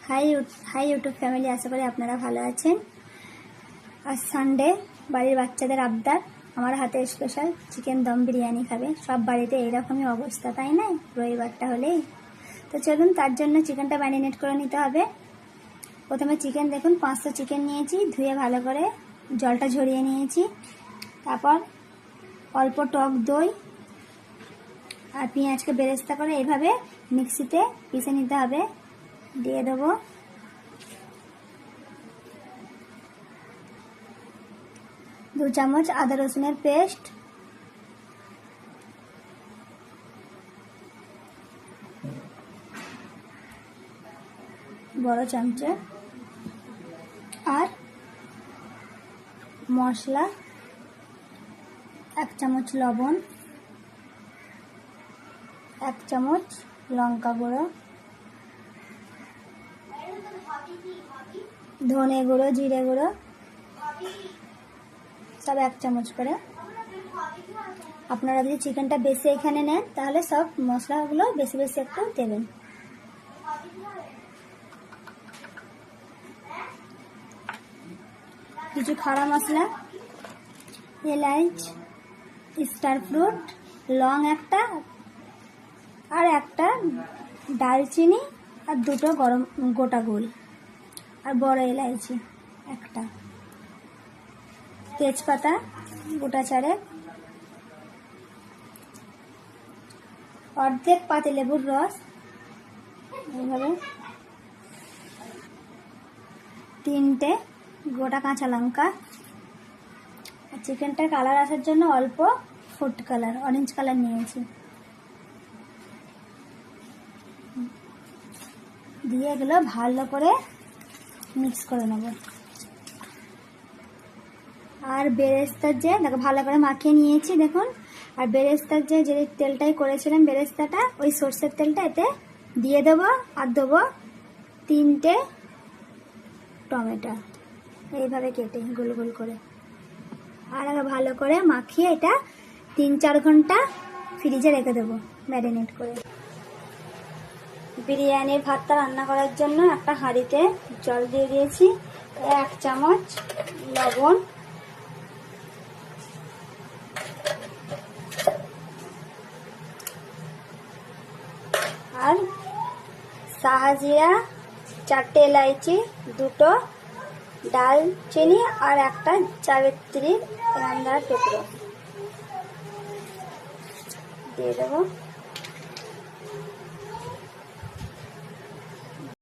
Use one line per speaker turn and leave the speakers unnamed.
High YouTube family, আশা করি আপনারা ভালো আছেন। আজ সানডে, বাড়ির বাচ্চাদের আবদার আমার হাতে স্পেশাল চিকেন দম বিরিয়ানি খাবে। সব বাড়িতে এইরকমই অবস্থা, তাই না? রবিবারটা হলেই তো চলুন, তার জন্য চিকেনটা ম্যারিনেট করে নিতে হবে। প্রথমে চিকেন দেখুন, 500 চিকেন নিয়েছি, ধুয়ে ভালো করে জলটা ঝরিয়ে নিয়েছি। তারপর অল্প টক দই আর পেঁয়াজকে বেরেস্তা করে এইভাবে মিক্সিতে পিষে নিতে হবে। দিয়ে দেবো দু চামচ আদা রসুনের পেস্ট, বড় চামচে, আর মশলা 1 চামচ লবণ, 1 চামচ লঙ্কা গুঁড়ো, ধনে গুঁড়ো, জিরে গুঁড়ো, সব 1 চামচ করে। আপনারা যদি চিকেনটা বেশি এখানে নেন তাহলে সব মশলাগুলো বেশি বেশি একটু দেবেন। কিছু খাড়া মশলা, এলাচ, স্টার ফ্রুট, লং একটা, আর একটা দারচিনি, আর 2টো গরম গোটা গোল, আর বড় এলাইচি একটা, তেজপাতা গোটা 4, অর্ধেক পাতি লেবুর রস, এইভাবে 3টে গোটা কাঁচা লঙ্কা, আর চিকেনটার কালার আসার জন্য অল্প ফুড কালার, অরেঞ্জ কালার নিয়েছি। দিয়ে এগুলো ভালো করে মিক্স করে নেব। আর বেরেস্তার যে দেখো ভালো করে মাখিয়ে নিয়েছি দেখুন। আর বেরেস্তার যে তেলটাই করেছিলাম বেরেস্তাটা, ওই সর্ষের তেলটা এতে দিয়ে দেবো। আর দেবো 3টে টমেটো এইভাবে কেটে গোল গোল করে। আর ভালো করে মাখিয়ে এটা 3-4 ঘন্টা ফ্রিজে রেখে দেবো ম্যারিনেট করে। বিরিয়ানির ভাতটা রান্না করার জন্য একটা হাঁড়িতে জল দিয়ে দিয়েছি, 1 চামচ লবণ, আর শাহজিরা, 4টে এলাইচি, 2টো ডালচিনি, আর একটা জাবিত্রী রান্নার টুকরো দিয়ে দেবো।